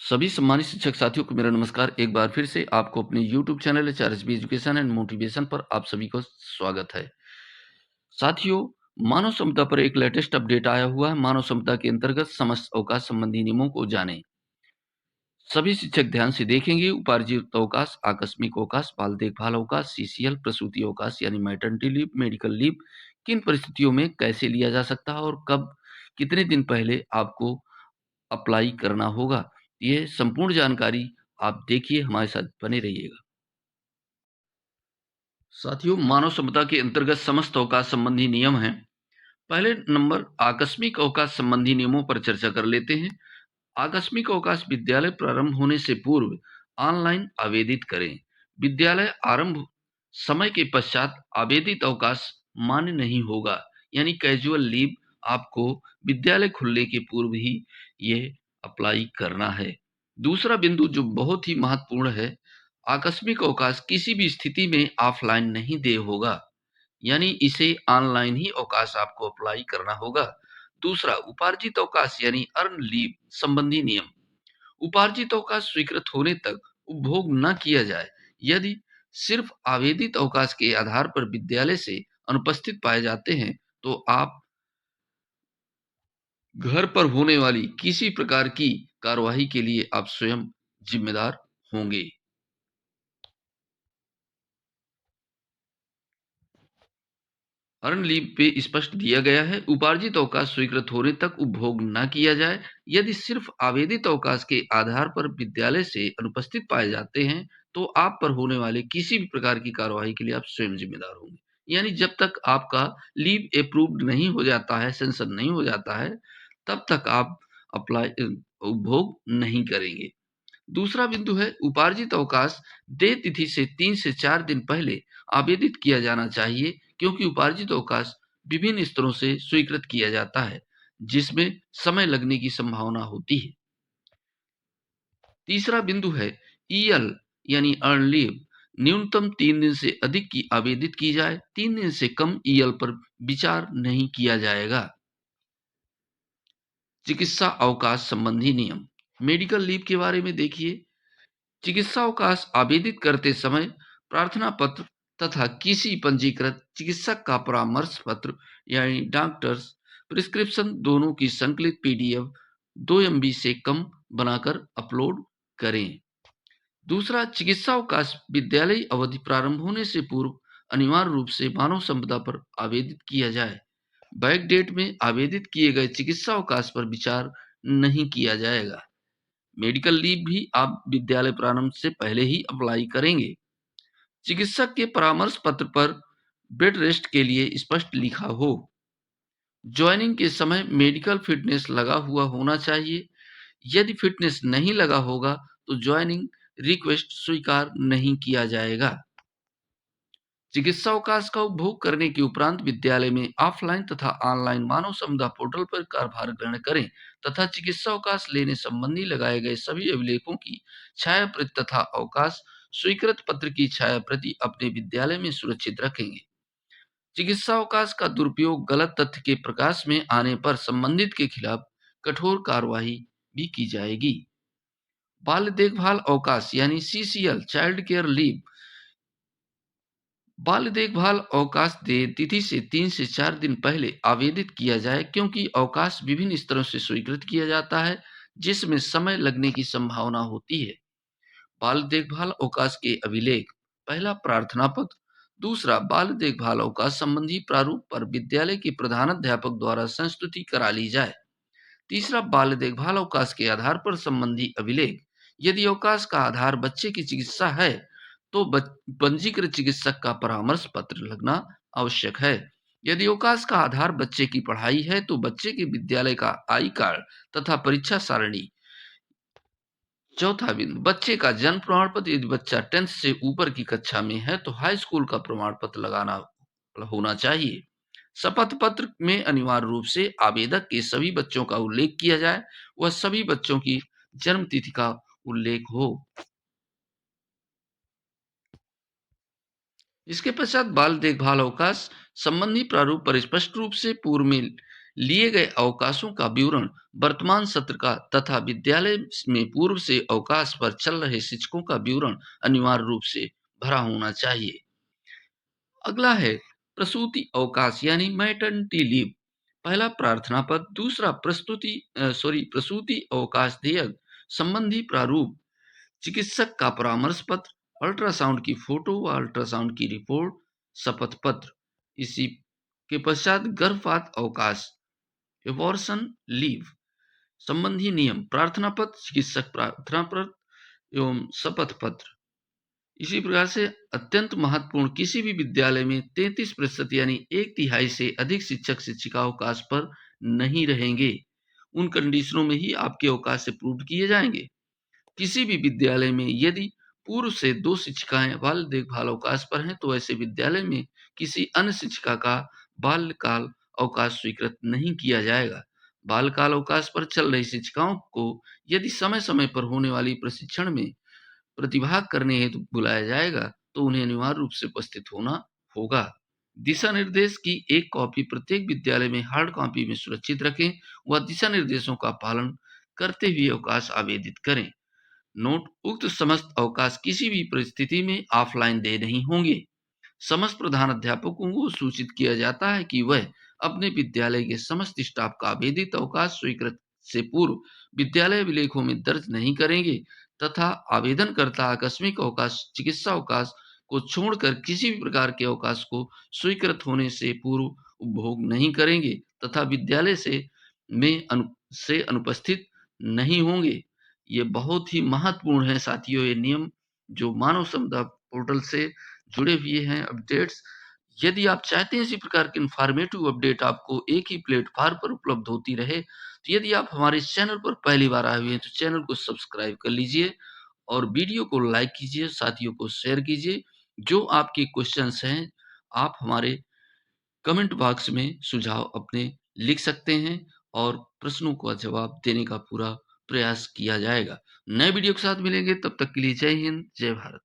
सभी सम्मानित शिक्षक साथियों को मेरा नमस्कार। एक बार फिर से आपको अपने YouTube channel H R S B education and motivation पर आप सभी को स्वागत है। साथियों, मानव क्षमता पर एक लेटेस्ट अपडेट आया हुआ है। मानव क्षमता के अंतर्गत समस्त अवकाश संबंधी नियमों को जानें। सभी शिक्षक ध्यान से देखेंगे। उपार्जित अवकाश, आकस्मिक अवकाश, बाल देखभाल अवकाश, सीसीएल, प्रसूति अवकाश यानी मैटरनिटी लीव, मेडिकल लीव किन परिस्थितियों में कैसे लिया जा सकता है और कब, कितने दिन पहले आपको अप्लाई करना होगा। ये संपूर्ण जानकारी आप देखिए, हमारे साथ बने रहिएगा। साथियों, मानव सभ्यता के अंतर्गत समस्त अवकाश संबंधी नियम हैं। पहले नंबर आकस्मिक अवकाश संबंधी नियमों पर चर्चा कर लेते हैं। आकस्मिक अवकाश विद्यालय प्रारंभ होने से पूर्व ऑनलाइन आवेदित करें। विद्यालय आरंभ समय के पश्चात आवेदित अवकाश मान्य नहीं होगा, यानी कैजुअल लीव आपको विद्यालय खुलने के पूर्व ही ये अप्लाई करना है। दूसरा बिंदु जो बहुत ही महत्वपूर्ण है, आकस्मिक अवकाश किसी भी स्थिति में ऑफलाइन नहीं देय होगा, यानी इसे ऑनलाइन ही अवकाश आपको अप्लाई करना होगा। दूसरा, उपार्जित अवकाश यानी अर्न लीव संबंधी नियम। उपार्जित अवकाश स्वीकृत होने तक उपभोग न किया जाए। यदि सिर्फ आवेदित अवकाश के आधार पर विद्यालय से अनुपस्थित पाए जाते हैं, तो आप घर पर होने वाली किसी प्रकार की कार्यवाही के लिए आप स्वयं जिम्मेदार होंगे। अर्न लीव पे स्पष्ट दिया गया है, उपार्जित अवकाश स्वीकृत होने तक उपभोग न किया जाए। यदि सिर्फ आवेदित अवकाश के आधार पर विद्यालय से अनुपस्थित पाए जाते हैं, तो आप पर होने वाले किसी भी प्रकार की कार्यवाही के लिए आप स्वयं जिम्मेदार होंगे। यानी जब तक आपका लीव अप्रूव्ड नहीं हो जाता है, सेंशन नहीं हो जाता है, तब तक आप अप्लाई उपभोग नहीं करेंगे। दूसरा बिंदु है, उपार्जित अवकाश देय तिथि से 3 से 4 दिन पहले आवेदित किया जाना चाहिए, क्योंकि उपार्जित अवकाश विभिन्न स्तरों से स्वीकृत किया जाता है, जिसमें समय लगने की संभावना होती है। तीसरा बिंदु है, ईएल यानी अर्न लीव न्यूनतम 3 दिन से अधिक की आवेदित की जाए। 3 दिन से कम ईएल पर विचार नहीं किया जाएगा। चिकित्सा अवकाश संबंधी नियम। मेडिकल लीव के बारे में देखिए। चिकित्सा अवकाश आवेदित करते समय प्रार्थना पत्र तथा किसी पंजीकृत चिकित्सक का परामर्श पत्र यानी डॉक्टर्स प्रिस्क्रिप्शन दोनों की संकलित पीडीएफ 2 एमबी से कम बनाकर अपलोड करें। दूसरा, चिकित्सा अवकाश विद्यालय अवधि प्रारंभ होने से पूर्व अनिवार्य रूप से मानव संपदा पर आवेदित किया जाए। बैक डेट में आवेदित किए गए चिकित्सा अवकाश पर विचार नहीं किया जाएगा। मेडिकल लीव भी आप विद्यालय प्रारंभ से पहले ही अप्लाई करेंगे। चिकित्सक के परामर्श पत्र पर बेड रेस्ट के लिए स्पष्ट लिखा हो। ज्वाइनिंग के समय मेडिकल फिटनेस लगा हुआ होना चाहिए। यदि फिटनेस नहीं लगा होगा, तो ज्वाइनिंग रिक्वेस्ट स्वीकार नहीं किया जाएगा। चिकित्सा अवकाश का उपभोग करने के उपरांत विद्यालय में ऑफलाइन तथा ऑनलाइन मानव संपदा पोर्टल पर कार्यभार ग्रहण करें तथा चिकित्सा अवकाश लेने संबंधी लगाए गए सभी अभिलेखों की छायाप्रति तथा अवकाश स्वीकृत पत्र की छायाप्रति अपने विद्यालय में सुरक्षित रखेंगे। चिकित्सा अवकाश का दुरुपयोग गलत तथ्य के प्रकाश में आने पर संबंधित के खिलाफ कठोर कार्यवाही भी की जाएगी। बाल देखभाल अवकाश यानी सीसीएल चाइल्ड केयर लीव। बाल देखभाल अवकाश देय तिथि से 3 से 4 दिन पहले आवेदित किया जाए, क्योंकि अवकाश विभिन्न स्तरों से स्वीकृत किया जाता है, जिसमें समय लगने की संभावना होती है। बाल देखभाल अवकाश के अभिलेख। पहला, प्रार्थना पत्र। दूसरा, बाल देखभाल अवकाश संबंधी प्रारूप पर विद्यालय के प्रधानाध्यापक द्वारा संस्तुति करा ली जाए। तीसरा, बाल देखभाल अवकाश के आधार पर संबंधी अभिलेख। यदि अवकाश का आधार बच्चे की चिकित्सा है, तो पंजीकृत चिकित्सक का परामर्श पत्र लगना आवश्यक है। यदि अवकाश का आधार बच्चे की पढ़ाई है, तो बच्चे के विद्यालय का आई कार्ड तथा परीक्षा सारणी। चौथा बिंदु, बच्चे का जन्म प्रमाण पत्र। यदि बच्चा 10th से ऊपर की कक्षा में है, तो हाई स्कूल का प्रमाण पत्र लगाना होना चाहिए। शपथ पत्र में अनिवार्य रूप से आवेदक के सभी बच्चों का उल्लेख किया जाए, वह सभी बच्चों की जन्म तिथि का उल्लेख हो। इसके पश्चात बाल देखभाल अवकाश संबंधी प्रारूप पर स्पष्ट रूप से पूर्व में लिए गए अवकाशों का विवरण वर्तमान सत्र का तथा विद्यालय में पूर्व से अवकाश पर चल रहे शिक्षकों का विवरण अनिवार्य रूप से भरा होना चाहिए। अगला है प्रसूति अवकाश यानी मैटरनिटी लीव। पहला प्रार्थना पत्र, दूसरा प्रसूति अवकाश देयक संबंधी प्रारूप, चिकित्सक का परामर्श पत्र, अल्ट्रासाउंड की फोटो व अल्ट्रासाउंड की रिपोर्ट, शपथ पत्र। इसी के पश्चात गर्भपात अवकाश एबॉर्शन लीव संबंधी नियम, प्रार्थना पत्र, चिकित्सक प्रार्थना पत्र एवं शपथ पत्र। इसी प्रकार से अत्यंत महत्वपूर्ण, किसी भी विद्यालय में 33% यानी एक तिहाई से अधिक शिक्षक शिक्षिका अवकाश पर नहीं रहेंगे। उन कंडीशनों में ही आपके अवकाश से अप्रूव किए जाएंगे। किसी भी विद्यालय में यदि पूर्व से 2 शिक्षिकाएं बाल देखभाल अवकाश पर हैं, तो ऐसे विद्यालय में किसी अन्य शिक्षिका का बाल्यकाल अवकाश स्वीकृत नहीं किया जाएगा। बालकाल अवकाश पर चल रही शिक्षिकाओं को यदि समय समय पर होने वाली प्रशिक्षण में प्रतिभाग करने हेतु बुलाया जाएगा, तो उन्हें अनिवार्य रूप से उपस्थित होना होगा। दिशा निर्देश की एक कॉपी प्रत्येक विद्यालय में हार्ड कॉपी में सुरक्षित रखें व दिशा निर्देशों का पालन करते हुए अवकाश आवेदित करें। नोट, उक्त समस्त अवकाश किसी भी परिस्थिति में ऑफलाइन देय नहीं होंगे। समस्त प्रधान अध्यापकों को सूचित किया जाता है कि वह अपने विद्यालय के समस्त स्टाफ का आवेदित अवकाश स्वीकृत से पूर्व विद्यालय अभिलेखों में दर्ज नहीं करेंगे तथा आवेदनकर्ता आकस्मिक अवकाश, चिकित्सा अवकाश को छोड़कर किसी भी प्रकार के अवकाश को स्वीकृत होने से पूर्व उपभोग नहीं करेंगे तथा विद्यालय से अनुपस्थित नहीं होंगे। ये बहुत ही महत्वपूर्ण है साथियों, ये नियम जो मानव संपदा पोर्टल से जुड़े हुए हैं अपडेट्स। यदि आप चाहते हैं इसी प्रकार के इन्फॉर्मेटिव अपडेट आपको एक ही प्लेटफॉर्म पर उपलब्ध होती रहे, तो यदि आप हमारे इस चैनल पर पहली बार आए हुए हैं तो चैनल को सब्सक्राइब कर लीजिए और वीडियो को लाइक कीजिए, साथियों को शेयर कीजिए। जो आपके क्वेश्चंस हैं, आप हमारे कमेंट बॉक्स में सुझाव अपने लिख सकते हैं और प्रश्नों का जवाब देने का पूरा प्रयास किया जाएगा। नए वीडियो के साथ मिलेंगे, तब तक के लिए जय हिंद, जय भारत।